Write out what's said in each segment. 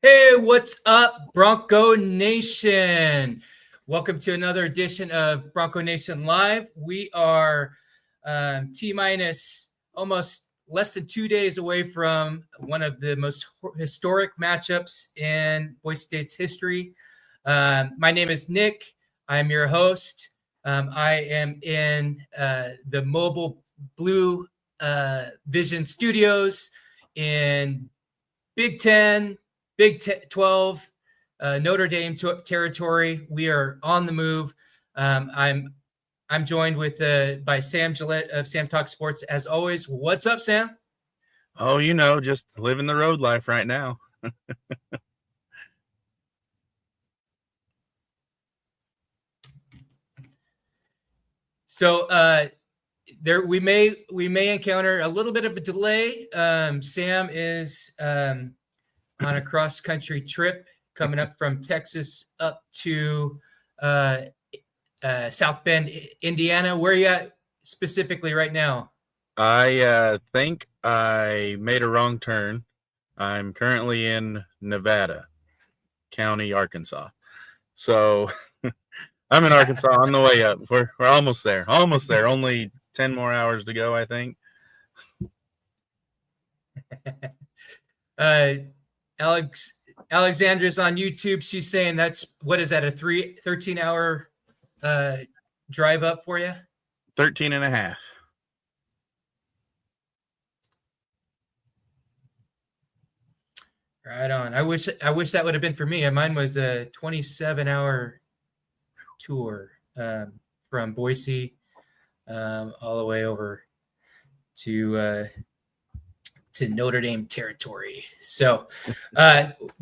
Hey, what's up, Bronco Nation? Welcome to another edition of Bronco Nation Live. We are T minus almost less than 2 days away from one of the most historic matchups in Boise State's history. My name is Nick. I'm your host. I am in the Mobile Blue Vision Studios in Big 10, Big 12, Notre Dame territory. We are on the move. I'm joined by Sam Gillette of Sam Talk Sports as always. What's up, Sam? Oh, just living the road life right now. So there we may encounter a little bit of a delay. Sam is on a cross country trip coming up from Texas up to South Bend, Indiana. Where are you at specifically right now? I think I made a wrong turn. I'm currently in Nevada County, Arkansas. So I'm in Arkansas on the way up. We're almost there. Almost there. Only 10 more hours to go, I think. Alexandra's on YouTube. She's saying what is that, a 13-hour drive up for you? 13 and a half. Right on. I wish that would have been for me. Mine was a 27-hour tour from Boise all the way over to Notre Dame territory. So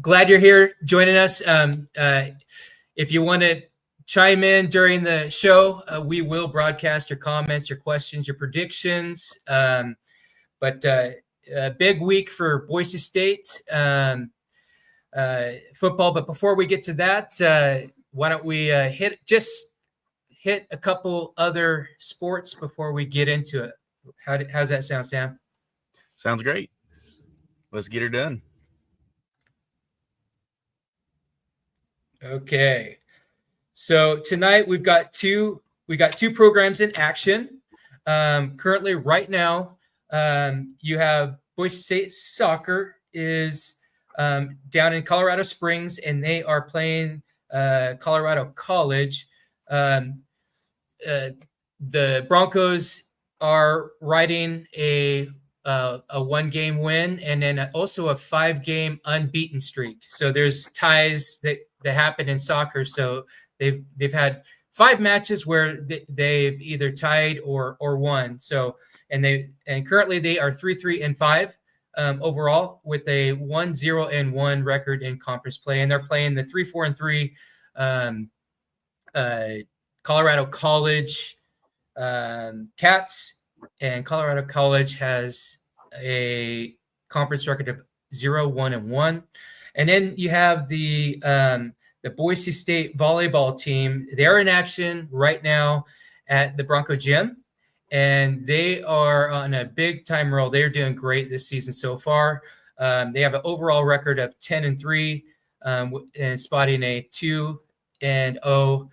glad you're here joining us. If you want to chime in during the show, we will broadcast your comments, your questions, your predictions. But a big week for Boise State football. But before we get to that, why don't we hit a couple other sports before we get into it? How's that sound, Sam? Sounds great. Let's get her done. Okay. So tonight we've got two programs in action. Currently, right now, you have Boise State soccer is down in Colorado Springs, and they are playing Colorado College. The Broncos are riding a 1-game win and then also a 5-game unbeaten streak. So there's ties that happen in soccer. So they've had 5 matches where they've either tied or won. So and currently they are 3-3-5 overall with a 1-0-1 record in conference play, and they're playing the 3-4-3 Colorado College Cats. And Colorado College has a conference record of 0-1-1. And then you have the Boise State volleyball team. They're in action right now at the Bronco gym, and they are on a big time roll. They're doing great this season so far. They have an overall record of 10-3, and spotting a 2-0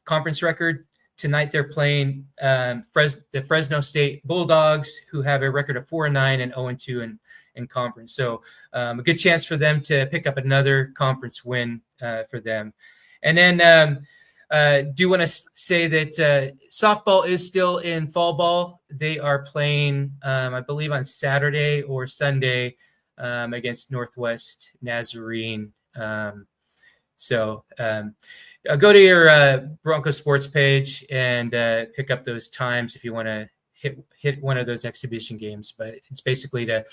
conference record. Tonight they're playing the Fresno State Bulldogs, who have a record of 4-9 and 0-2 in conference. So a good chance for them to pick up another conference win for them. And then do want to say that softball is still in fall ball. They are playing, I believe, on Saturday or Sunday against Northwest Nazarene. Go to your Bronco Sports page and pick up those times if you want to hit one of those exhibition games. But it's basically to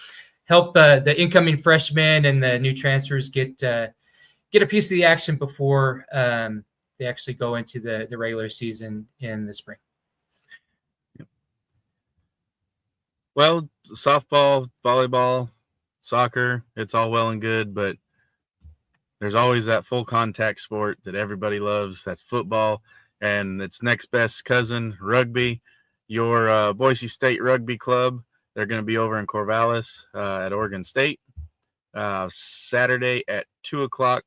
help the incoming freshmen and the new transfers get a piece of the action before they actually go into the regular season in the spring. Well, softball, volleyball, soccer, it's all well and good, but there's always that full contact sport that everybody loves. That's football, and its next best cousin, rugby. Your Boise State Rugby Club, they're going to be over in Corvallis at Oregon State. Saturday at 2:00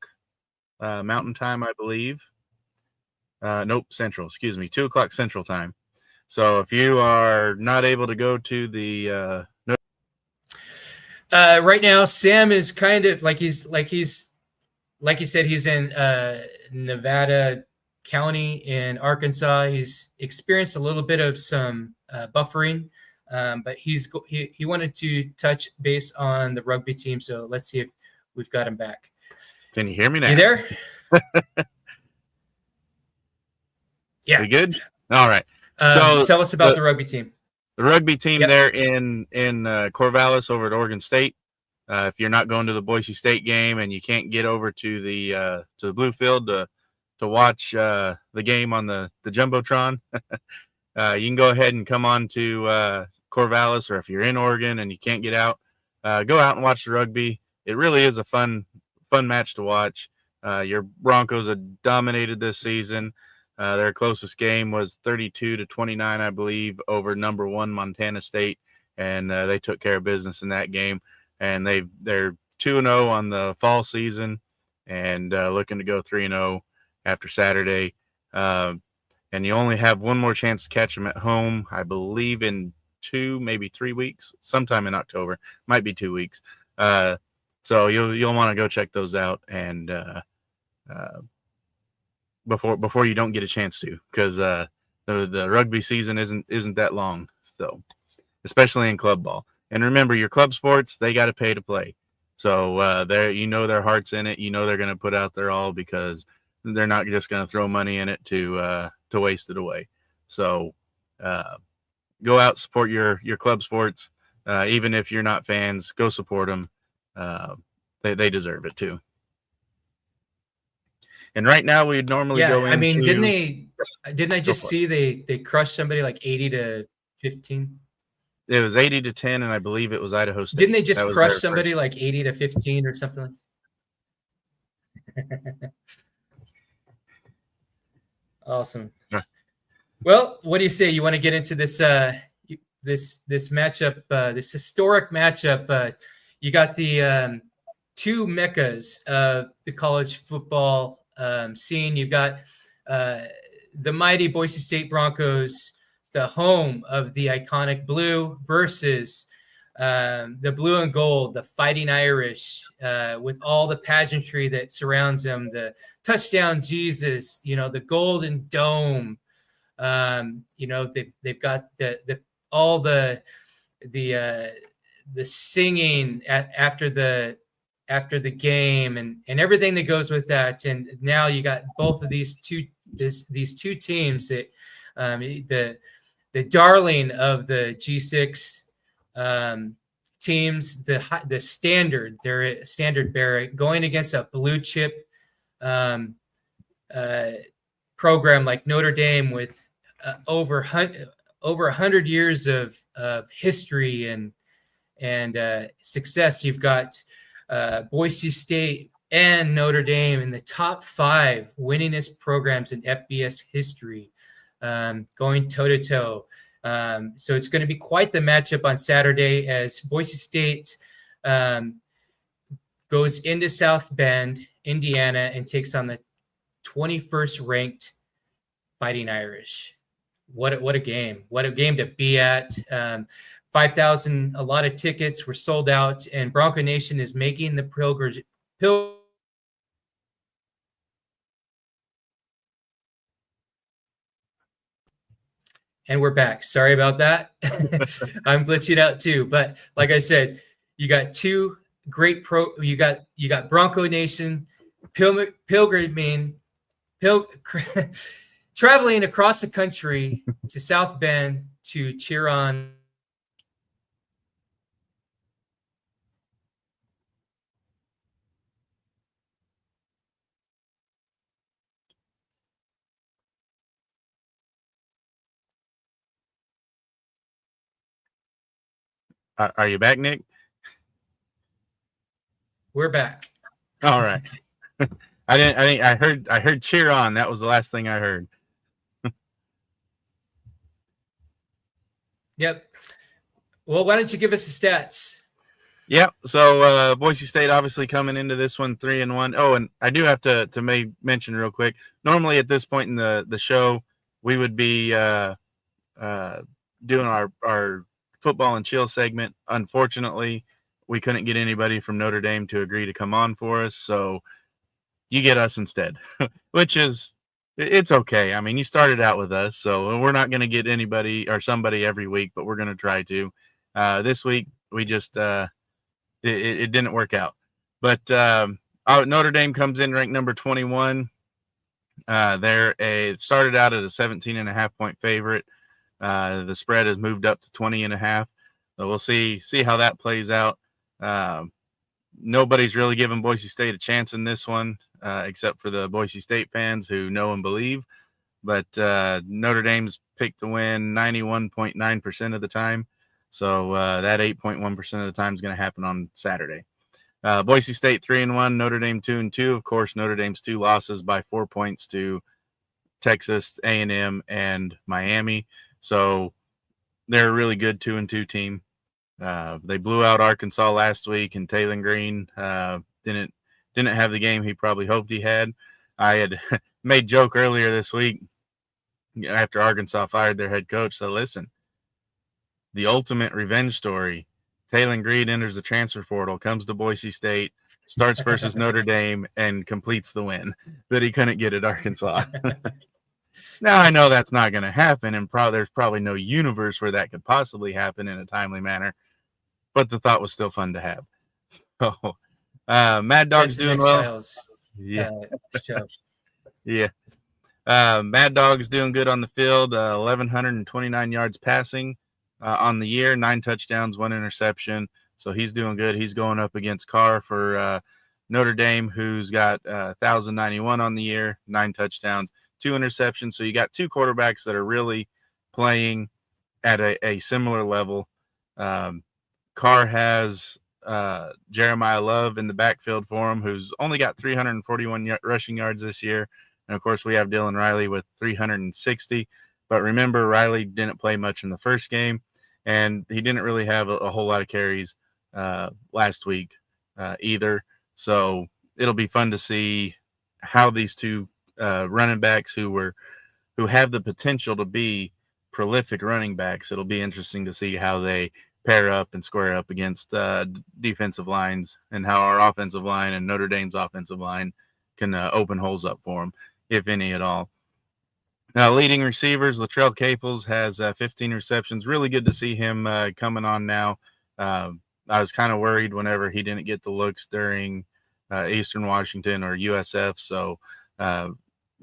Mountain Time, I believe. Nope, Central. Excuse me, 2:00 Central Time. So if you are not able to go to the right now, Sam is kind of like like you said, he's in Nevada County in Arkansas. He's experienced a little bit of some buffering, but he wanted to touch base on the rugby team. So let's see if we've got him back. Can you hear me now? You there? Yeah. We good? All right. So tell us about the rugby team. The rugby team there in Corvallis over at Oregon State. If you're not going to the Boise State game and you can't get over to the Blue Field to watch the game on the Jumbotron, you can go ahead and come on to Corvallis, or if you're in Oregon and you can't get out, go out and watch the rugby. It really is a fun match to watch. Your Broncos have dominated this season. Their closest game was 32-29, I believe, over number 1 Montana State, and they took care of business in that game. And they're 2-0 on the fall season, and looking to go 3-0 after Saturday. And you only have one more chance to catch them at home, I believe, in 2, maybe 3 weeks, sometime in October. Might be 2 weeks. So you'll want to go check those out, and before you don't get a chance to, because the rugby season isn't that long, so especially in club ball. And remember, your club sports, they got to pay to play. So their heart's in it. They're going to put out their all, because they're not just going to throw money in it to waste it away. So go out, support your club sports. Even if you're not fans, go support them. They deserve it too. And right now we'd normally go into. I mean, didn't I just see they crushed somebody like 80-15? It was 80-10, and I believe it was Idaho State. Didn't they just crush somebody like 80-15 or something? Awesome. Yeah. Well, what do you say? You want to get into this this matchup, this historic matchup? You got the two meccas of the college football scene. You've got the mighty Boise State Broncos, the home of the iconic blue, versus the blue and gold, the Fighting Irish, with all the pageantry that surrounds them, the touchdown Jesus, the golden dome. They've got all the singing after the game and everything that goes with that. And now you got both of these two teams that the darling of the G6 teams, the standard, they're standard bearer, going against a blue chip program like Notre Dame with over 100 years of history and success. You've got Boise State and Notre Dame in the top 5 winningest programs in FBS history, going toe-to-toe. So it's going to be quite the matchup on Saturday as Boise State goes into South Bend, Indiana, and takes on the 21st ranked Fighting Irish. What a game. What a game to be at. 5,000, a lot of tickets were sold out, and Bronco Nation is making the pilgrimage. And we're back. Sorry about that. I'm glitching out too. But like I said, you got two great you got Bronco Nation pilgriming, traveling across the country to South Bend to cheer on Are you back, Nick? We're back. All right. I heard cheer on. That was the last thing I heard. Yep. Well, why don't you give us the stats? Yeah, so Boise State obviously coming into this one 3-1. Oh, and I do have to mention real quick. Normally at this point in the show, we would be uh, doing our football and chill segment. Unfortunately, we couldn't get anybody from Notre Dame to agree to come on for us, so you get us instead, which is it's okay. I mean, you started out with us, so we're not going to get anybody or somebody every week, but we're going to try to. This week we just it didn't work out, but Notre Dame comes in ranked number 21. Started out at a 17.5 point favorite. The spread has moved up to 20.5. So we'll see how that plays out. Nobody's really given Boise State a chance in this one, except for the Boise State fans who know and believe. But Notre Dame's picked to win 91.9% of the time. So that 8.1% of the time is going to happen on Saturday. Boise State 3-1, Notre Dame 2-2. Of course, Notre Dame's 2 losses by 4 points to Texas A&M and Miami. So they're a really good 2-2 team. They blew out Arkansas last week, and Taylor Green didn't have the game he probably hoped he had. I had made joke earlier this week after Arkansas fired their head coach. So listen, the ultimate revenge story. Taylor Green enters the transfer portal, comes to Boise State, starts versus Notre Dame, and completes the win that he couldn't get at Arkansas. Now, I know that's not going to happen, and there's probably no universe where that could possibly happen in a timely manner, but the thought was still fun to have. So, Mad Dog's doing well. Files, yeah. Show. Yeah. Mad Dog's doing good on the field, 1,129 yards passing on the year, 9 touchdowns, 1 interception. So he's doing good. He's going up against Carr for Notre Dame, who's got 1,091 on the year, 9 touchdowns, 2 interceptions. So you got 2 quarterbacks that are really playing at a similar level. Carr has Jeremiah Love in the backfield for him, who's only got 341 rushing yards this year. And, of course, we have Dylan Riley with 360. But remember, Riley didn't play much in the first game, and he didn't really have a whole lot of carries last week either. So it'll be fun to see how these 2 running backs who have the potential to be prolific running backs, it'll be interesting to see how they pair up and square up against defensive lines, and how our offensive line and Notre Dame's offensive line can open holes up for them, if any at all. Leading receivers, Latrell Caples has 15 receptions. Really good to see him coming on now. I was kind of worried whenever he didn't get the looks during Eastern Washington or USF, so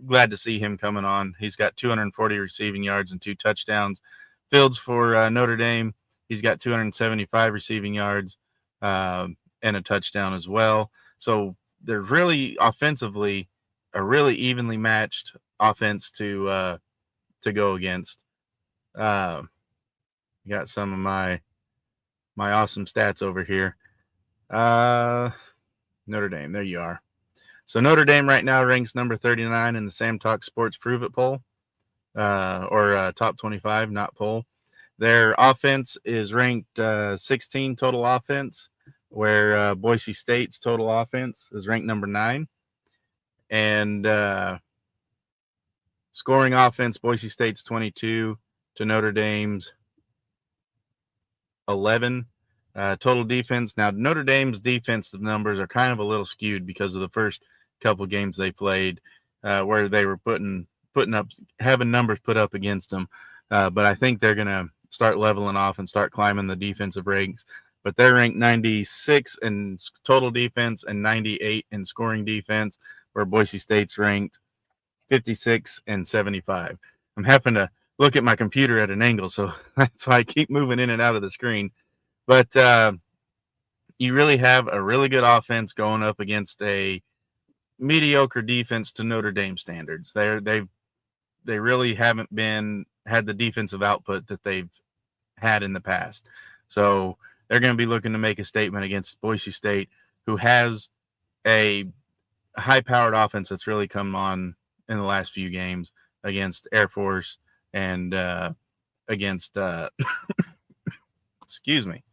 glad to see him coming on. He's got 240 receiving yards and 2 touchdowns. Fields for Notre Dame, he's got 275 receiving yards and a touchdown as well. So they're really offensively a really evenly matched offense to go against. Got some of my awesome stats over here. Notre Dame, there you are. So Notre Dame right now ranks number 39 in the Sam Talk Sports Prove It poll, or top 25, not poll. Their offense is ranked 16 total offense, where Boise State's total offense is ranked number 9. And scoring offense, Boise State's 22 to Notre Dame's 11. Total defense. Now, Notre Dame's defensive numbers are kind of a little skewed because of the first couple games they played, where they were having numbers put up against them. But I think they're going to start leveling off and start climbing the defensive ranks. But they're ranked 96 in total defense and 98 in scoring defense, where Boise State's ranked 56 and 75. I'm having to look at my computer at an angle, so that's why I keep moving in and out of the screen. But you really have a really good offense going up against a mediocre defense to Notre Dame standards. They really haven't had the defensive output that they've had in the past. So they're going to be looking to make a statement against Boise State, who has a high-powered offense that's really come on in the last few games against Air Force and against excuse me,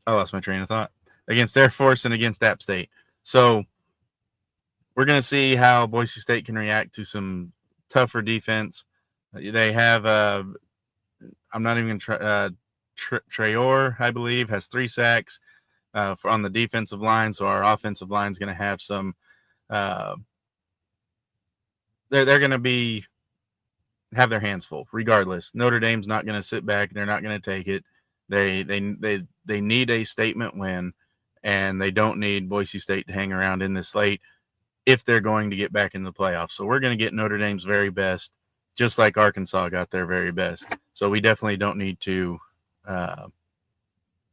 I lost my train of thought. Against Air Force and against App State. So we're going to see how Boise State can react to some tougher defense. They have, I'm not even going to try, Traore, I believe, has 3 sacks on the defensive line. So our offensive line is going to have some, they're going to have their hands full regardless. Notre Dame's not going to sit back. They're not going to take it. They need a statement win, and they don't need Boise State to hang around in this late if they're going to get back in the playoffs. So we're going to get Notre Dame's very best, just like Arkansas got their very best. So we definitely don't need to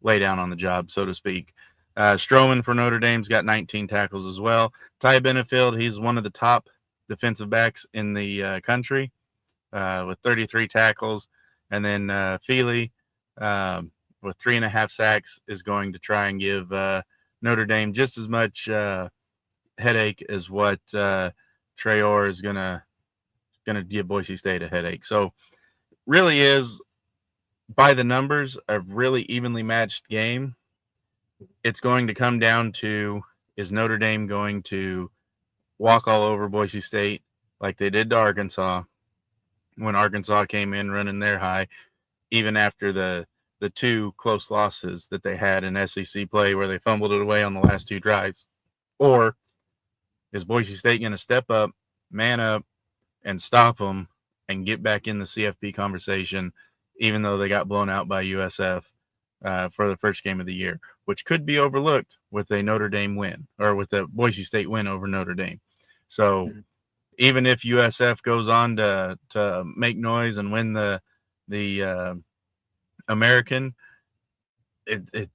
lay down on the job, so to speak. Stroman for Notre Dame's got 19 tackles as well. Ty Benefield, he's one of the top defensive backs in the country with 33 tackles. And then Feely with 3.5 sacks is going to try and give Notre Dame just as much headache as what Traore is gonna give Boise State a headache. So really is, by the numbers, a really evenly matched game. It's going to come down to, is Notre Dame going to walk all over Boise State like they did to Arkansas when Arkansas came in running their high, even after the 2 close losses that they had in SEC play where they fumbled it away on the last 2 drives? Or is Boise State going to step up, man up, and stop them and get back in the CFP conversation, even though they got blown out by USF for the first game of the year, which could be overlooked with a Notre Dame win, or with a Boise State win over Notre Dame. So even if USF goes on to make noise and win the American, it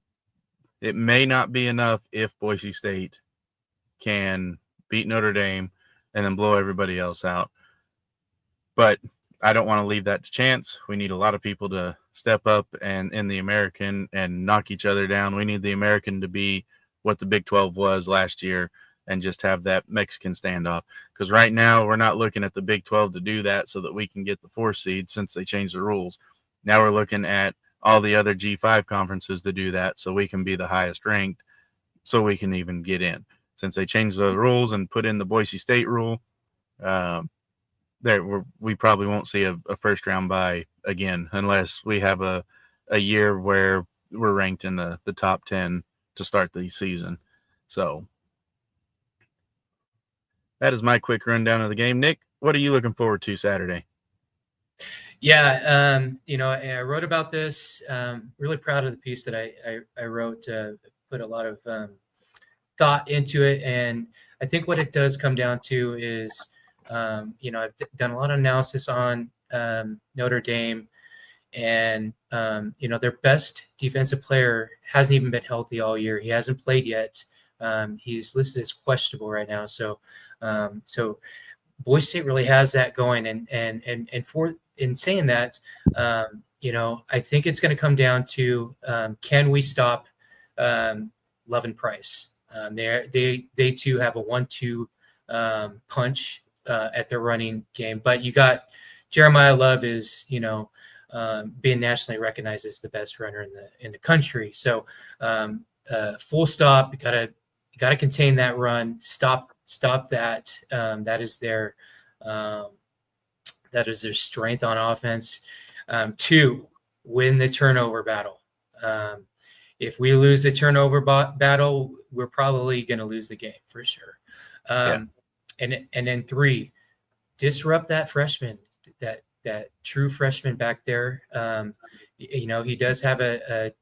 may not be enough if Boise State can beat Notre Dame and then blow everybody else out. But I don't want to leave that to chance. We need a lot of people to step up and in the American and knock each other down. We need the American to be what the Big 12 was last year and just have that Mexican standoff. Because right now we're not looking at the Big 12 to do that so that we can get the 4 seed since they changed the rules. Now we're looking at all the other G5 conferences to do that so we can be the highest ranked so we can even get in. Since they changed the rules and put in the Boise State rule, we probably won't see a first round bye again unless we have a year where we're ranked in the top 10 to start the season. So that is my quick rundown of the game. Nick, what are you looking forward to Saturday? Yeah, I wrote about this. Really proud of the piece that I wrote. Put a lot of thought into it, and I think what it does come down to is, I've done a lot of analysis on Notre Dame, and their best defensive player hasn't even been healthy all year. He hasn't played yet. He's listed as questionable right now. So Boise State really has that going, and for in saying that, I think it's going to come down to can we stop Love and Price? They too have a 1-2 punch at their running game, but you got Jeremiah Love is being nationally recognized as the best runner in the country. So full stop. You gotta contain that run. Stop that. That is their strength on offense. 2, win the turnover battle. If we lose the turnover battle, we're probably going to lose the game for sure. And then 3, disrupt that freshman, that true freshman back there. He does have a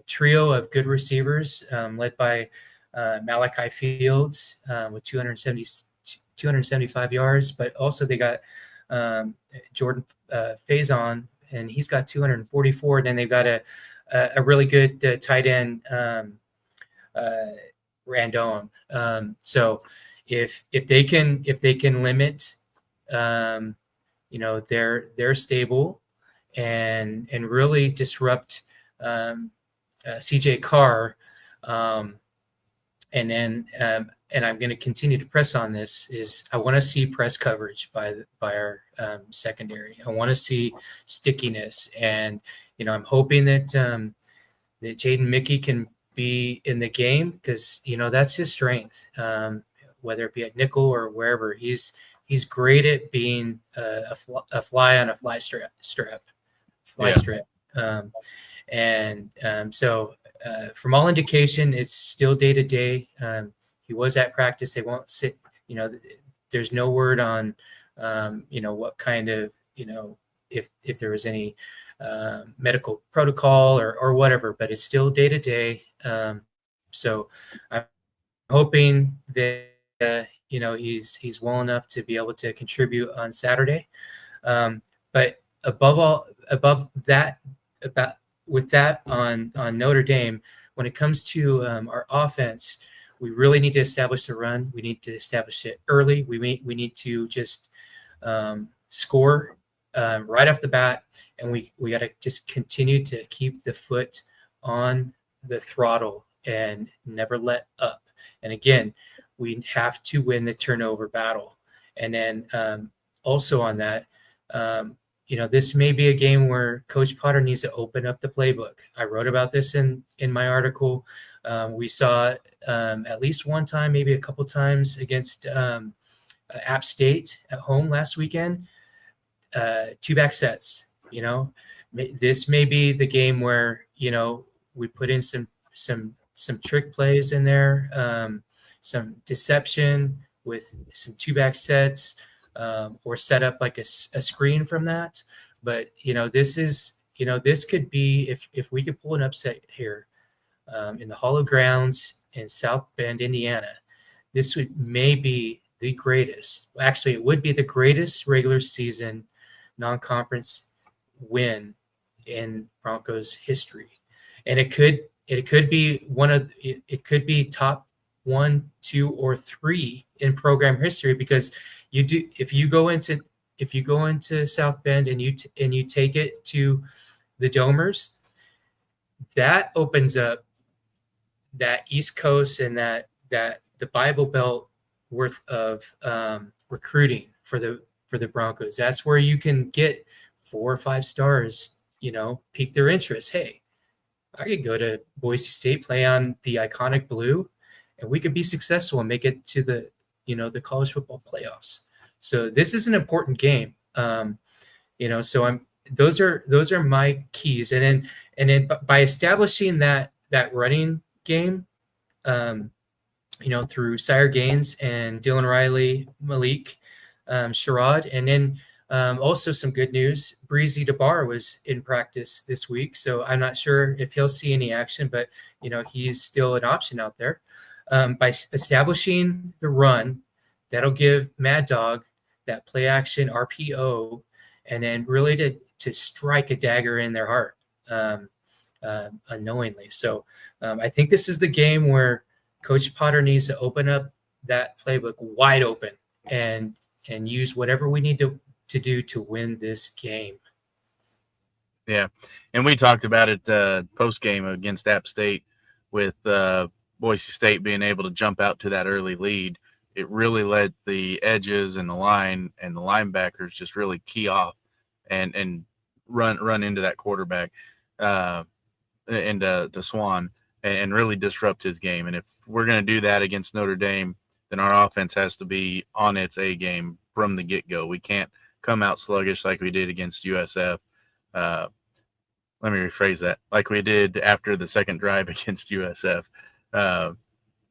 trio of good receivers led by Malachi Fields with 275 yards, but also they got Jordan Faison, and he's got 244. And then they've got a really good tight end, Randone. So if they can limit, their stable and really disrupt CJ Carr, and then and I'm going to continue to press on this, is I want to see press coverage by our secondary. I want to see stickiness, and I'm hoping that that Jaden Mickey can be in the game because that's his strength. Whether it be at nickel or wherever, he's great at being a fly on a fly strip. So from all indication, it's still day to day. He was at practice. They won't sit. There's no word on what kind of if there was any medical protocol or whatever, but it's still day to day. So I'm hoping that he's well enough to be able to contribute on Saturday. But above that, with that on Notre Dame, when it comes to our offense, we really need to establish the run. We need to establish it early. We need to just score right off the bat, and we got to just continue to keep the foot on the throttle and never let up. And again, we have to win the turnover battle. And then also on that, this may be a game where Coach Potter needs to open up the playbook. I wrote about this in my article. We saw at least one time, maybe a couple times against App State at home last weekend. 2-back sets. This may be the game where we put in some trick plays in there, some deception with some 2-back sets, or set up like a screen from that. But this could be if we could pull an upset here in the Hollow Grounds in South Bend, Indiana. This may be the greatest. Actually, it would be the greatest regular season non-conference win in Broncos history, and it could be it could be top 1, 2, or 3 in program history, because if you go into South Bend and you take it to the Domers, that opens up that East Coast and that the Bible Belt worth of recruiting for the Broncos. That's where you can get 4 or 5 stars, pique their interest. Hey, I could go to Boise State, play on the iconic blue, and we could be successful and make it to the college football playoffs. So this is an important game. So those are my keys. And then by establishing that running game, through Sire Gaines and Dylan Riley, Malik, Sherrod, and then also some good news. Breezy DeBar was in practice this week, so I'm not sure if he'll see any action, but he's still an option out there. By establishing the run, that'll give Mad Dog that play action RPO, and then really to strike a dagger in their heart unknowingly. So I think this is the game where Coach Potter needs to open up that playbook wide open and use whatever we need to do to win this game. Yeah, and we talked about it post game against App State with Boise State being able to jump out to that early lead. It really let the edges and the line and the linebackers just really key off and run into that quarterback, into the Swan, and really disrupt his game. And if we're going to do that against Notre Dame, then our offense has to be on its A game from the get-go. We can't come out sluggish like we did against USF. Let me rephrase that. Like we did after the second drive against USF,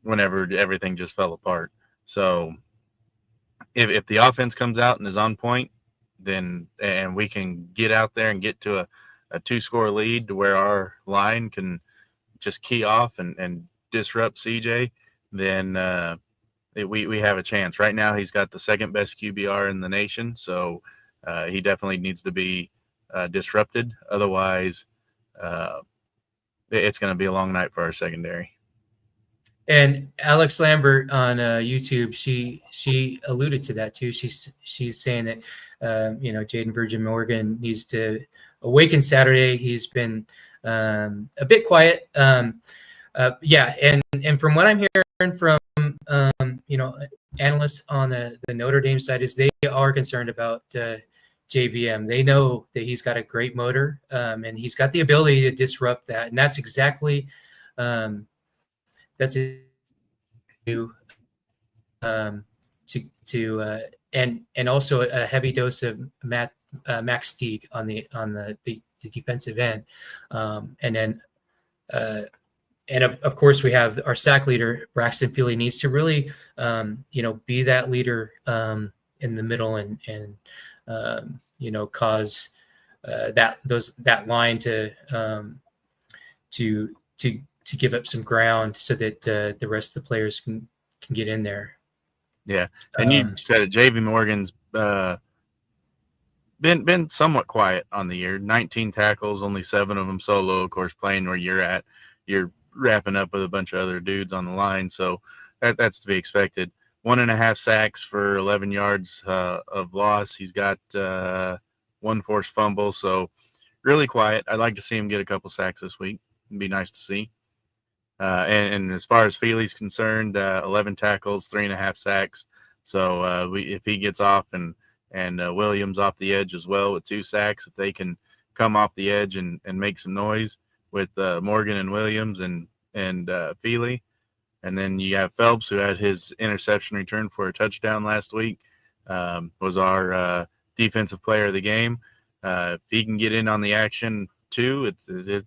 whenever everything just fell apart. So if the offense comes out and is on point, then and we can get out there and get to a 2-score lead to where our line can just key off and disrupt CJ, then we have a chance. Right now, he's got the second best QBR in the nation, so he definitely needs to be disrupted. Otherwise, it's going to be a long night for our secondary. And Alex Lambert on YouTube, she alluded to that too. She's saying that Jaden Virgin Morgan needs to awaken Saturday. He's been a bit quiet. And from what I'm hearing from analysts on the Notre Dame side is they are concerned about JVM. They know that he's got a great motor, and he's got the ability to disrupt that. And that's exactly that's and also a heavy dose of Max Teague on the defensive end, and then. And of course, we have our sack leader, Braxton Feely, needs to really, be that leader in the middle and cause that line to give up some ground so that the rest of the players can get in there. Yeah, and you said it. JV Morgan's been somewhat quiet on the year. 19 tackles, only 7 of them solo. Of course, playing where you're at, you're wrapping up with a bunch of other dudes on the line, so that's to be expected. 1.5 sacks for 11 yards of loss. He's got 1 forced fumble, so really quiet. I'd like to see him get a couple sacks this week. It'd be nice to see. And as far as Feely's concerned, 11 tackles, 3.5 sacks. So if he gets off and Williams off the edge as well with 2 sacks, if they can come off the edge and make some noise with Morgan and Williams and Feely. And then you have Phelps, who had his interception return for a touchdown last week, was our defensive player of the game. If he can get in on the action too, it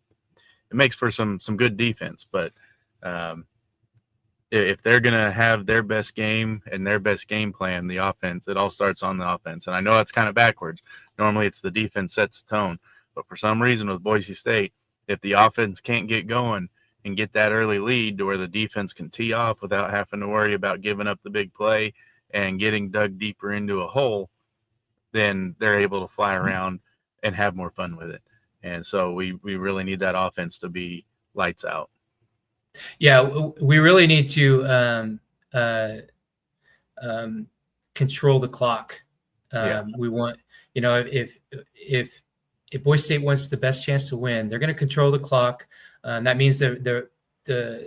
makes for some good defense. But if they're going to have their best game and their best game plan, the offense, it all starts on the offense. And I know that's kind of backwards. Normally it's the defense sets the tone. But for some reason with Boise State, if the offense can't get going and get that early lead to where the defense can tee off without having to worry about giving up the big play and getting dug deeper into a hole, then they're able to fly around and have more fun with it. And so we really need that offense to be lights out. Yeah, we really need to control the clock. We want, if Boise State wants the best chance to win, they're going to control the clock. That means the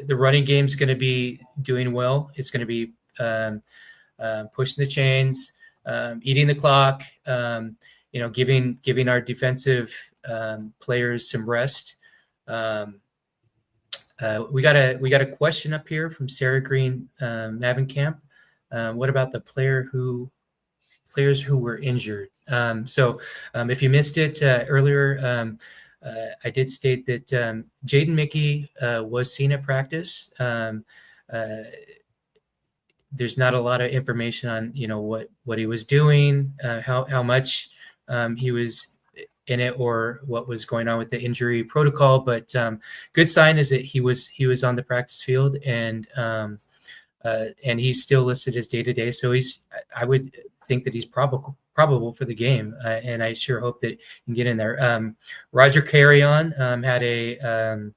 running game is going to be doing well. It's going to be pushing the chains, eating the clock. Giving our defensive players some rest. We got a question up here from Sarah Green Mavenkamp. What about the players who were injured? So if you missed it earlier, I did state that Jaden Mickey was seen at practice. There's not a lot of information on what he was doing, how much he was in it, or what was going on with the injury protocol. But good sign is that he was on the practice field, and he's still listed as day-to-day. So I would think that he's probable for the game, and I sure hope that he can get in there. Roger Carrion had a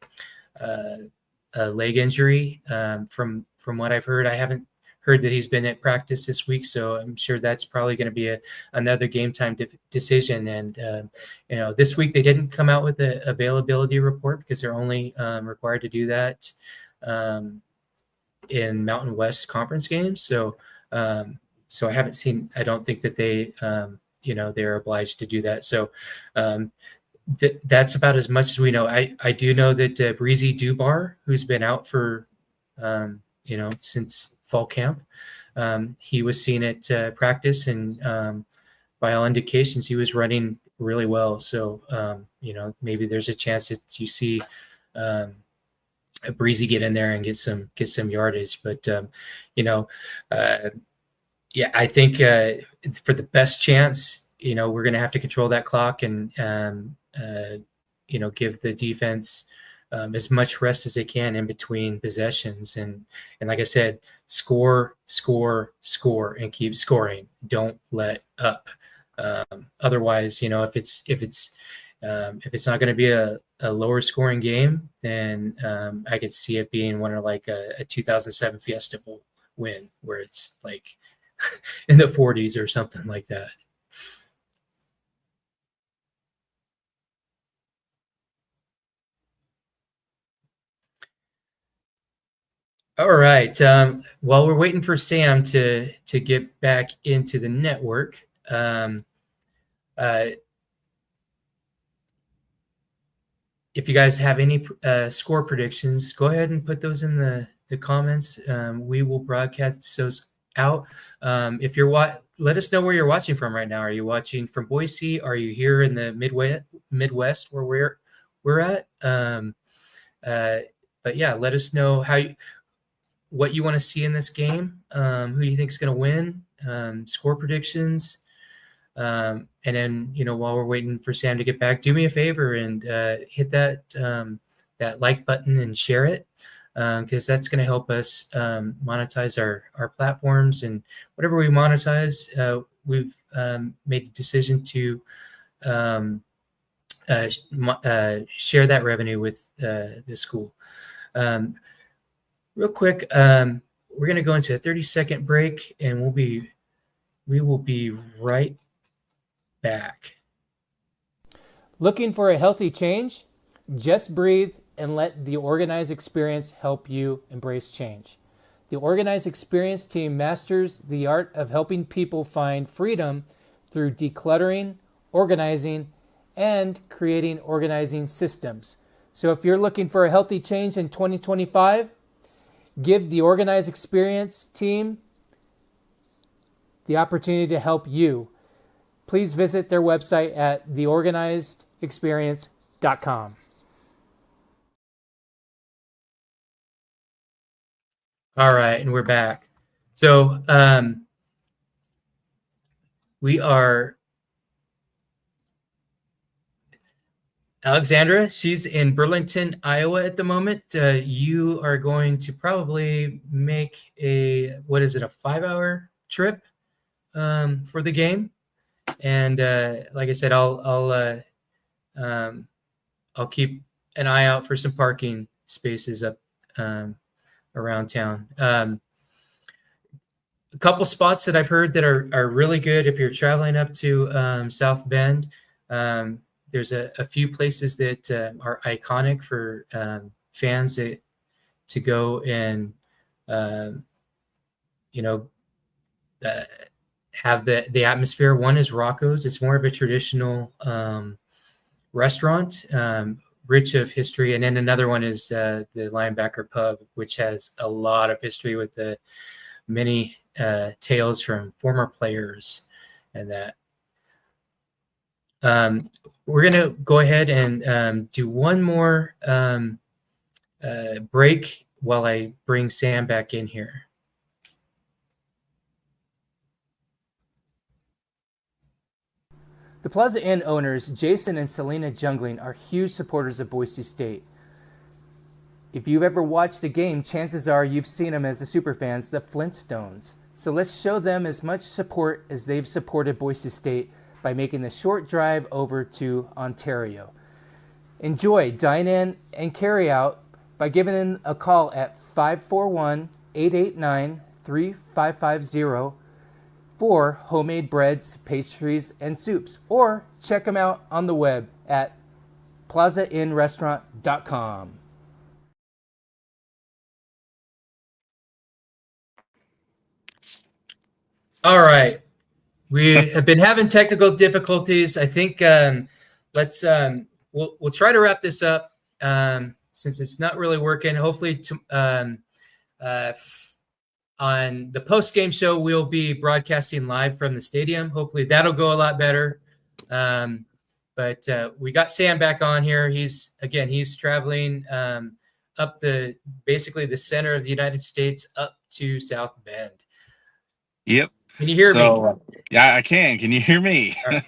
leg injury. From what I've heard, I haven't heard that he's been at practice this week, so I'm sure that's probably going to be another game time decision. And this week they didn't come out with an availability report because they're only required to do that in Mountain West Conference games. So I haven't seen. I don't think that they they're obliged to do that. So that's about as much as we know. I do know that Breezy Dubar, who's been out for since fall camp, he was seen at practice, and by all indications he was running really well. So maybe there's a chance that you see a Breezy get in there and get some yardage. But I think for the best chance, we're going to have to control that clock and give the defense as much rest as they can in between possessions. And like I said, score, and keep scoring. Don't let up. Otherwise, if it's not going to be a lower scoring game, then I could see it being one of like a 2007 Fiesta Bowl win, where it's like in the 40s or something like that. All right. While we're waiting for Sam to get back into the network, if you guys have any score predictions, go ahead and put those in the comments. We will broadcast those out. If you're let us know where you're watching from right now. Are you watching from Boise? Are you here in the Midwest where we're at? But yeah, let us know what you want to see in this game. Who do you think is going to win? Score predictions. And then, while we're waiting for Sam to get back, do me a favor and hit that like button and share it, because that's going to help us monetize our platforms. And whatever we monetize, we've made a decision to share that revenue with the school. Real quick, we're going to go into a 30-second break, and we will be right back. Looking for a healthy change? Just breathe and let the Organized Experience help you embrace change. The Organized Experience team masters the art of helping people find freedom through decluttering, organizing, and creating organizing systems. So if you're looking for a healthy change in 2025, give the Organized Experience team the opportunity to help you. Please visit their website at theorganizedexperience.com. All right, and we're back. So we are Alexandra. She's in Burlington, Iowa at the moment. You are going to probably make a 5-hour trip for the game. And like I said, I'll keep an eye out for some parking spaces up around town. A couple spots that I've heard that are really good if you're traveling up to South Bend. There's a few places that are iconic for fans to go and have the atmosphere. One is Rocco's. It's more of a traditional restaurant, rich of history. And then another one is the Linebacker Pub, which has a lot of history with the many tales from former players and that. We're going to go ahead and do one more break while I bring Sam back in here. The Plaza Inn owners, Jason and Selena Jungling, are huge supporters of Boise State. If you've ever watched a game, chances are you've seen them as the superfans, the Flintstones. So let's show them as much support as they've supported Boise State by making the short drive over to Ontario. Enjoy dine in and carry out by giving them a call at 541-889-3550 for homemade breads, pastries, and soups, or check them out on the web at plazainrestaurant.com. All right. We have been having technical difficulties. I think we'll try to wrap this up since it's not really working. Hopefully on the post-game show, we'll be broadcasting live from the stadium. Hopefully that'll go a lot better. But we got Sam back on here. He's traveling up basically the center of the United States up to South Bend. Yep. Can you hear me? Yeah, I can. Can you hear me? I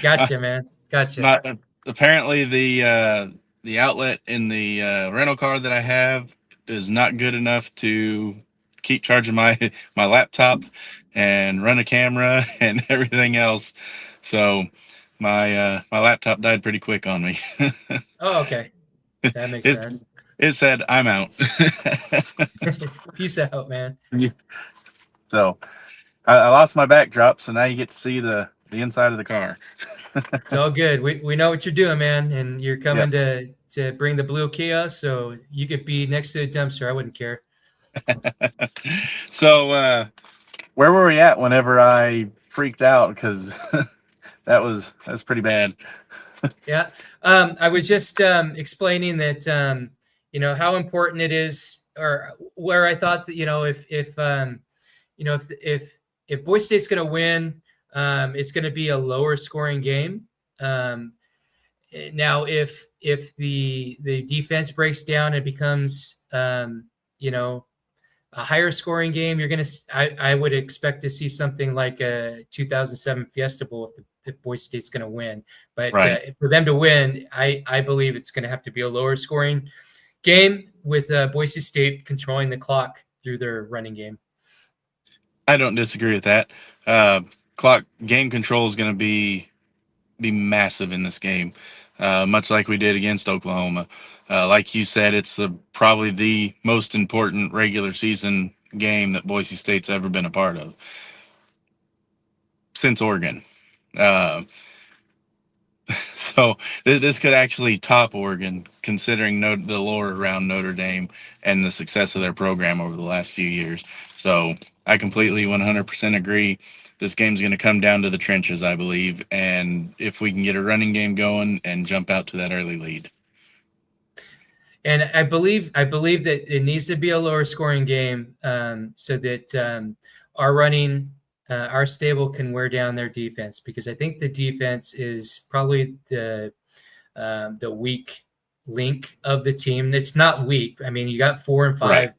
gotcha, man. Gotcha. Apparently the outlet in the rental car that I have is not good enough to keep charging my laptop and run a camera and everything else. So my laptop died pretty quick on me. Oh, okay. That makes sense. It said, "I'm out." Peace out, man. So I lost my backdrop, so now you get to see the inside of the car. It's all good. We know what you're doing, man, and you're coming to bring the blue chaos, so you could be next to a dumpster. I wouldn't care. So where were we at whenever I freaked out? Because that's pretty bad. Yeah. I was just explaining that how important it is, or where I thought that if Boise State's going to win, it's going to be a lower scoring game. Um, Now, if the defense breaks down and becomes a higher scoring game, I would expect to see something like a 2007 Fiesta Bowl if Boise State's going to win. But Right. for them to win, I believe it's going to have to be a lower scoring game with Boise State controlling the clock through their running game. I don't disagree with that. Clock game control is going to be massive in this game, much like we did against Oklahoma. Like you said, it's probably the most important regular season game that Boise State's ever been a part of since Oregon. So this could actually top Oregon, considering the lore around Notre Dame and the success of their program over the last few years. So I completely 100% agree. This game's going to come down to the trenches, I believe, and if we can get a running game going and jump out to that early lead. And I believe that it needs to be a lower scoring game so that our stable can wear down their defense, because I think the defense is probably the weak link of the team. It's not weak. I mean, you got 4 and 5, Right.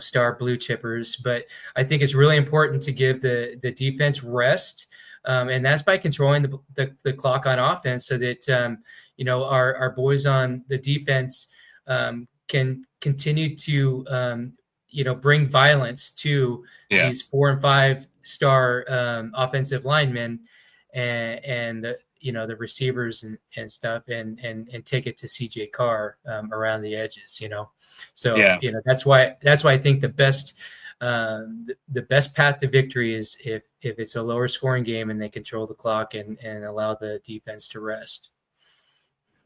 Star blue chippers, but I think it's really important to give the defense rest, and that's by controlling the clock on offense, so that our boys on the defense can continue to bring violence to these 4 and 5 star offensive linemen and the receivers and stuff, and take it to CJ Carr around the edges, So that's why I think the best path to victory is if it's a lower scoring game and they control the clock and allow the defense to rest.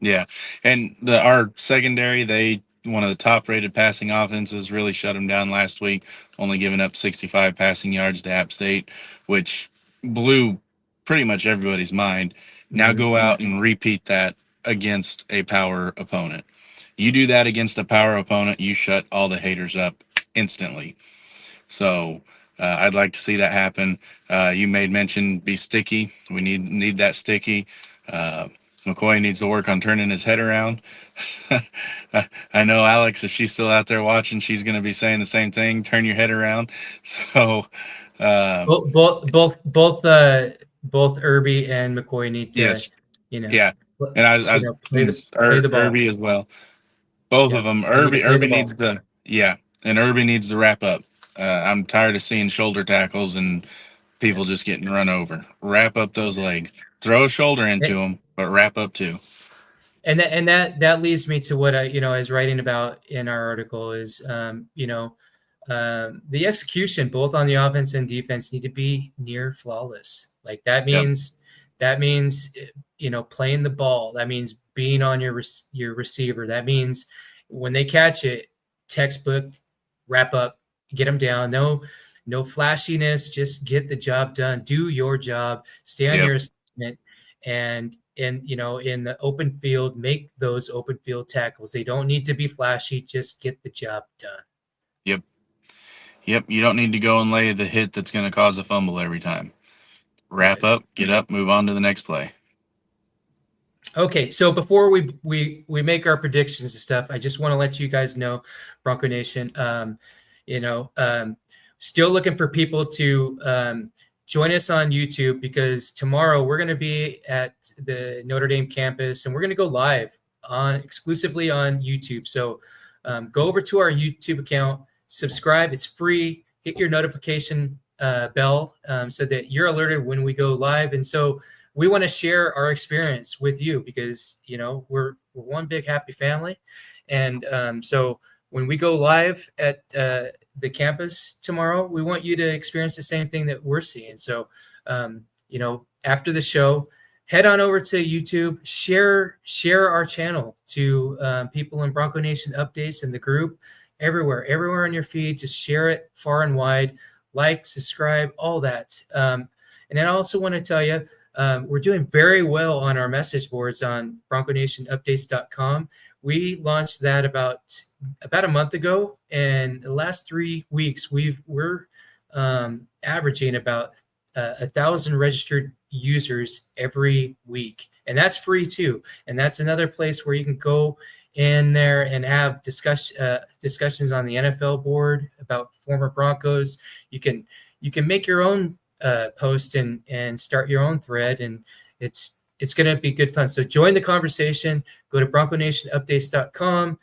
Yeah, and our secondary, one of the top rated passing offenses, really shut them down last week, only giving up 65 passing yards to App State, which blew pretty much everybody's mind. Now go out and repeat that against a power opponent. You do that against a power opponent, you shut all the haters up instantly. So I'd like to see that happen. You made mention be sticky. We need that sticky. McCoy needs to work on turning his head around. I know Alex, if she's still out there watching, she's going to be saying the same thing. Turn your head around. So both Irby and McCoy need to, yes, and I play the ball. Irby as well. Both of them. Irby needs to, and Irby needs to wrap up. I'm tired of seeing shoulder tackles and people just getting run over. Wrap up those legs. Throw a shoulder into them, but wrap up too. And that leads me to what I was writing about in our article is the execution both on the offense and defense need to be near flawless. Like that means playing the ball. That means being on your receiver. That means when they catch it, textbook, wrap up, get them down. No flashiness. Just get the job done. Do your job. Stay on your assignment, and in the open field, make those open field tackles. They don't need to be flashy. Just get the job done. Yep. You don't need to go and lay the hit that's going to cause a fumble every time. Wrap up, get up, move on to the next play. Okay, so before we make our predictions and stuff, I just want to let you guys know, Bronco Nation, still looking for people to join us on YouTube, because tomorrow we're going to be at the Notre Dame campus and we're going to go live exclusively on YouTube. So go over to our YouTube account, subscribe. It's free. Hit your notification bell so that you're alerted when we go live. And so we want to share our experience with you, because we're one big happy family. And so when we go live at the campus tomorrow, we want you to experience the same thing that we're seeing. So after the show, head on over to YouTube, share our channel to people in Bronco Nation updates in the group, everywhere on your feed. Just share it far and wide, like, subscribe, all that. And then I also want to tell you, we're doing very well on our message boards on BroncoNationUpdates.com. We launched that about a month ago, and the last 3 weeks we're averaging about 1,000 registered users every week, and that's free too. And that's another place where you can go in there and have discussions on the NFL board about former Broncos. You can make your own post and start your own thread, and it's going to be good fun. So join the conversation. Go to BroncoNationUpdates.com,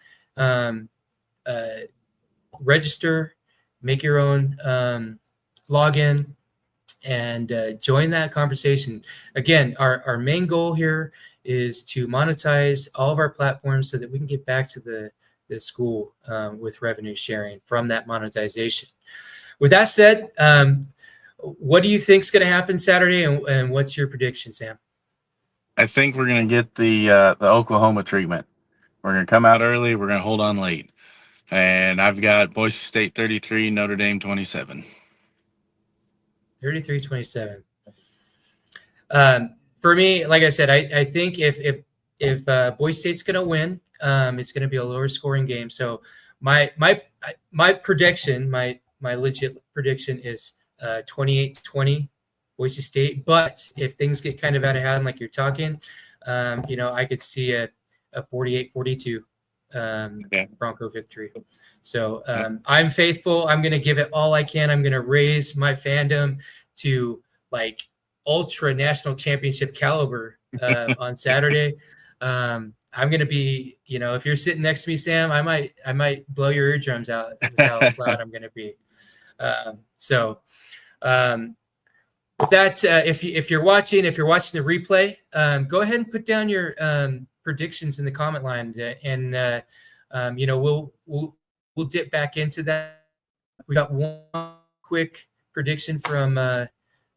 register, make your own login, and join that conversation. Again, our main goal here is to monetize all of our platforms so that we can get back to the school with revenue sharing from that monetization. With that said, what do you think is going to happen Saturday, and what's your prediction, Sam? I think we're going to get the Oklahoma treatment. We're going to come out early. We're going to hold on late. And I've got Boise State 33, Notre Dame 27. 33-27. For me, like I said, I think if Boise State's going to win, it's going to be a lower scoring game. So my prediction, my legit prediction is 28-20 Boise State. But if things get kind of out of hand, like you're talking, I could see a 48-42 Bronco victory. So I'm faithful. I'm going to give it all I can. I'm going to raise my fandom to like ultra national championship caliber on Saturday. I'm going to be, if you're sitting next to me, Sam, I might blow your eardrums out with how loud I'm going to be. That if you're watching the replay, go ahead and put down your predictions in the comment line, and we'll dip back into that. We got one quick prediction from a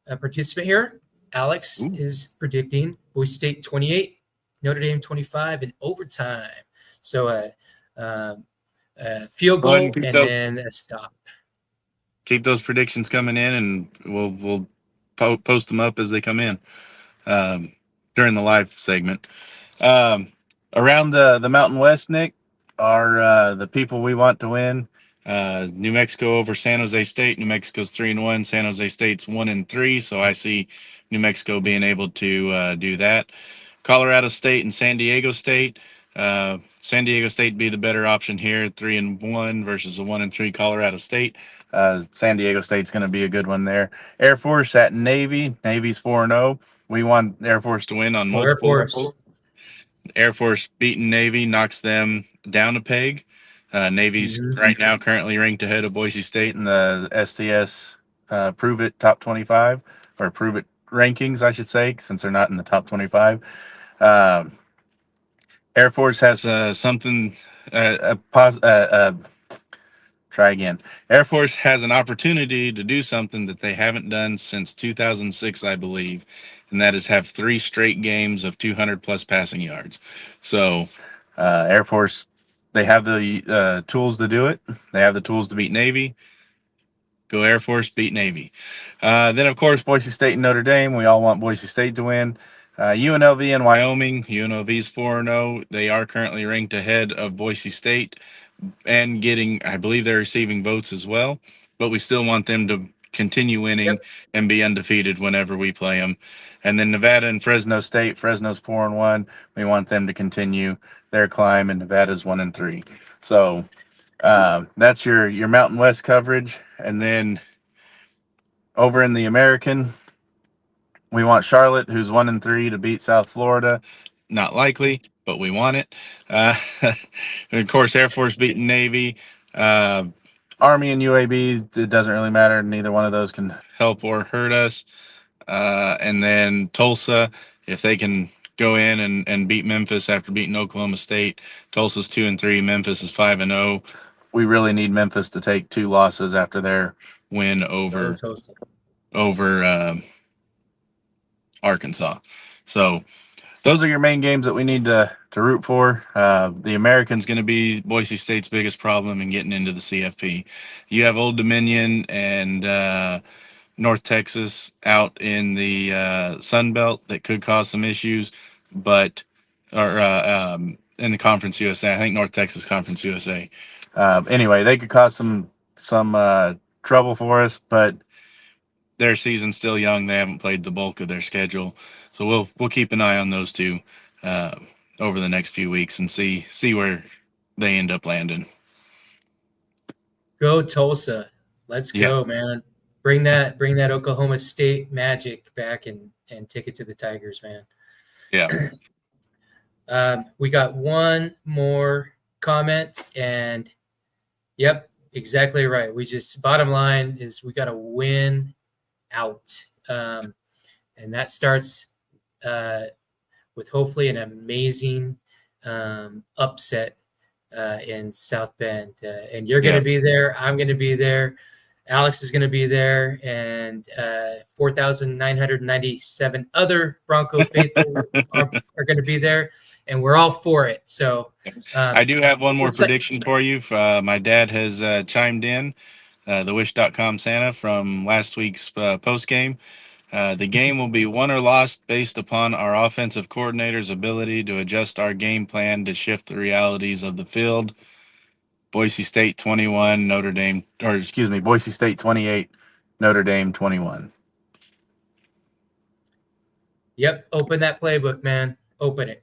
participant here. Alex is predicting Boise State 28, Notre Dame 25 in overtime. So field goal and then a stop. Keep those predictions coming in, and we'll post them up as they come in during the live segment. Around the Mountain West, Nick, are the people we want to win. New Mexico over San Jose State. New Mexico's 3-1. San Jose State's 1-3. So I see New Mexico being able to do that. Colorado State and San Diego State. San Diego State be the better option here, 3-1 versus a 1-3 Colorado State. San Diego State's going to be a good one there. Air Force at Navy. Navy's 4-0. We want Air Force to win on multiple levels. Air Force beating Navy knocks them down a peg. Navy's right now currently ranked ahead of Boise State in the STS Prove It Top 25, or Prove It rankings, I should say, since they're not in the top 25. Air Force has Air Force has an opportunity to do something that they haven't done since 2006, I believe, and that is have 3 straight games of 200-plus passing yards. So Air Force, they have the tools to do it. They have the tools to beat Navy. Go Air Force, beat Navy. Then, of course, Boise State and Notre Dame. We all want Boise State to win. UNLV and Wyoming. UNLV's 4-0. They are currently ranked ahead of Boise State and I believe they're receiving votes as well. But we still want them to continue winning and be undefeated whenever we play them. And then Nevada and Fresno State. Fresno's 4-1. We want them to continue their climb, and Nevada's 1-3. So that's your Mountain West coverage. And then over in the American, we want Charlotte, who's 1-3, to beat South Florida. Not likely, but we want it. And of course, Air Force beating Navy. Army and UAB, it doesn't really matter. Neither one of those can help or hurt us. And then Tulsa, if they can go in and beat Memphis after beating Oklahoma State. Tulsa's 2-3. Memphis is 5-0. We really need Memphis to take 2 losses after their win over Arkansas. So those are your main games that we need to root for. The American's going to be Boise State's biggest problem in getting into the CFP. You have Old Dominion and North Texas out in the Sun Belt that could cause some issues, but in the Conference USA, I think North Texas Conference USA. Anyway, they could cause some trouble for us, but their season's still young. They haven't played the bulk of their schedule, so we'll keep an eye on those two over the next few weeks and see where they end up landing. Go Tulsa. Let's go, man. Bring that Oklahoma State magic back and take it to the Tigers, man. Yeah. We got one more comment, and yep, exactly right. Bottom line is we got to win out. And that starts with hopefully an amazing upset in South Bend. And you're going to be there. I'm going to be there. Alex is going to be there, and 4,997 other Bronco faithful are going to be there, and we're all for it. So I do have one more prediction for you. My dad has chimed in, the Wish.com Santa from last week's post game. The game will be won or lost based upon our offensive coordinator's ability to adjust our game plan to shift the realities of the field. Boise State 21, Boise State 28, Notre Dame 21. Yep, open that playbook, man. Open it.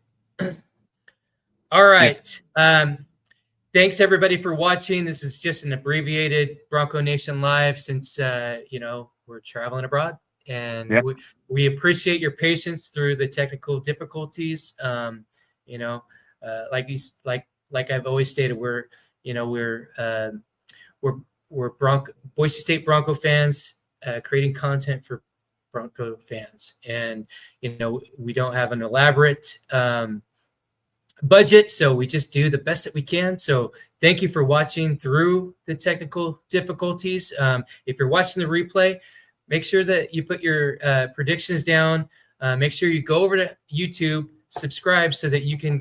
All right. Thanks everybody for watching. This is just an abbreviated Bronco Nation Live since we're traveling abroad, and we appreciate your patience through the technical difficulties. Like I've always stated, we're Boise State Bronco fans creating content for Bronco fans, and we don't have an elaborate budget, so we just do the best that we can. So thank you for watching through the technical difficulties. If you're watching the replay, make sure that you put your predictions down. Make sure you go over to YouTube, subscribe so that you can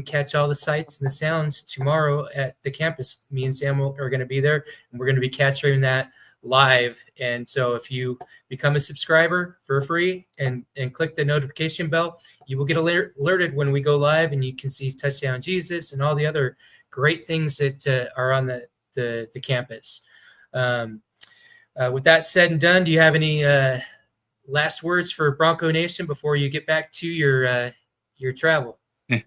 catch all the sights and the sounds tomorrow at the campus. Me and Sam are going to be there, and we're going to be capturing that live. And so if you become a subscriber for free and click the notification bell, you will get alerted when we go live, and you can see Touchdown Jesus and all the other great things that are on the campus. With that said and done, do you have any last words for Bronco Nation before you get back to your travel?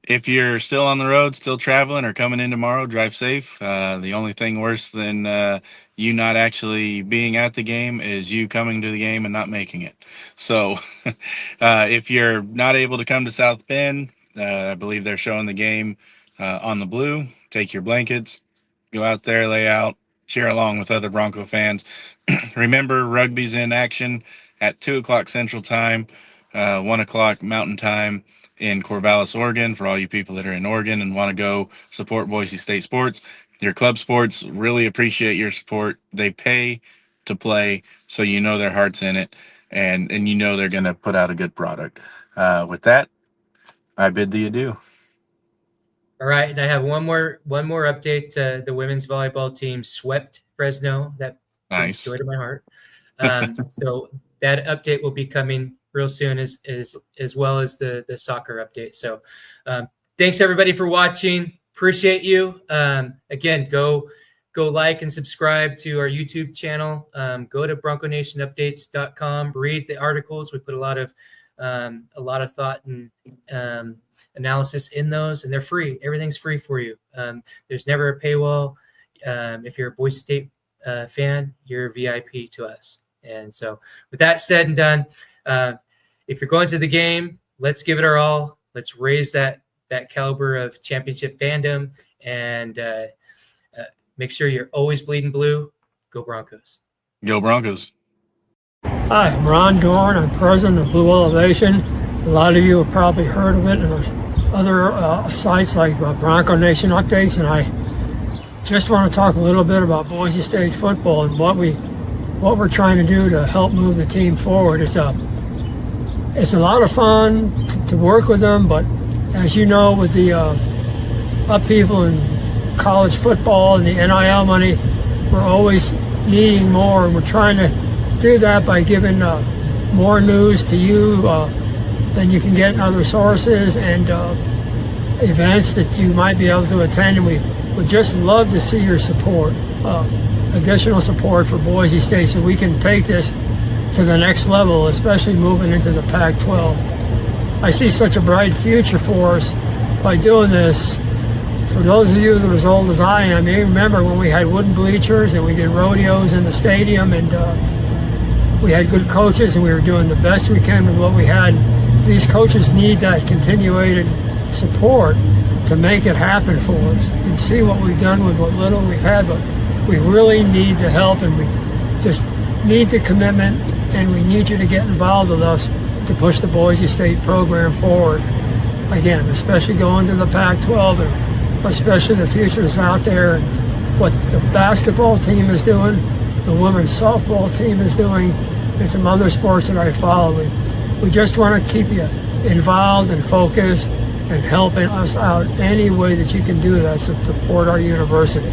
If you're still on the road, still traveling or coming in tomorrow, drive safe. The only thing worse than you not actually being at the game is you coming to the game and not making it. So if you're not able to come to South Bend, I believe they're showing the game on the Blue. Take your blankets, go out there, lay out, cheer along with other Bronco fans. Remember, rugby's in action at 2 o'clock Central Time, 1 o'clock Mountain Time in Corvallis, Oregon, for all you people that are in Oregon and want to go support Boise State sports. Your club sports really appreciate your support. They pay to play, so their heart's in it, and they're going to put out a good product. With that, I bid thee adieu. All right, and I have one more update. The women's volleyball team swept Fresno. That brings joy to my heart. So that update will be coming real soon, as well as the soccer update. So thanks everybody for watching. Appreciate you. Again, go like and subscribe to our YouTube channel. Go to BroncoNationUpdates.com. Read the articles. We put a lot of thought and analysis in those, and they're free. Everything's free for you. There's never a paywall. If you're a Boise State fan, you're a VIP to us. And so with that said and done, if you're going to the game, let's give it our all. Let's raise that caliber of championship fandom, and make sure you're always bleeding blue. Go Broncos. Go Broncos. Hi, I'm Ron Dorn. I'm president of Blue Elevation. A lot of you have probably heard of it in other sites like Bronco Nation Updates, and I just want to talk a little bit about Boise State football and what we're trying to do to help move the team forward. It's a lot of fun to work with them, but as you know, with the upheaval in college football and the NIL money, we're always needing more, and we're trying to do that by giving more news to you than you can get in other sources, and events that you might be able to attend. And we would just love to see your support, additional support for Boise State, so we can take this to the next level, especially moving into the Pac-12. I see such a bright future for us by doing this. For those of you that are as old as I am, you remember when we had wooden bleachers and we did rodeos in the stadium, and we had good coaches and we were doing the best we can with what we had. These coaches need that continuated support to make it happen for us. You can see what we've done with what little we've had, but we really need the help, and we just need the commitment, and we need you to get involved with us to push the Boise State program forward. Again, especially going to the Pac-12, and especially the futures out there, and what the basketball team is doing, the women's softball team is doing, and some other sports that I follow. We just want to keep you involved and focused and helping us out any way that you can do that to support our university.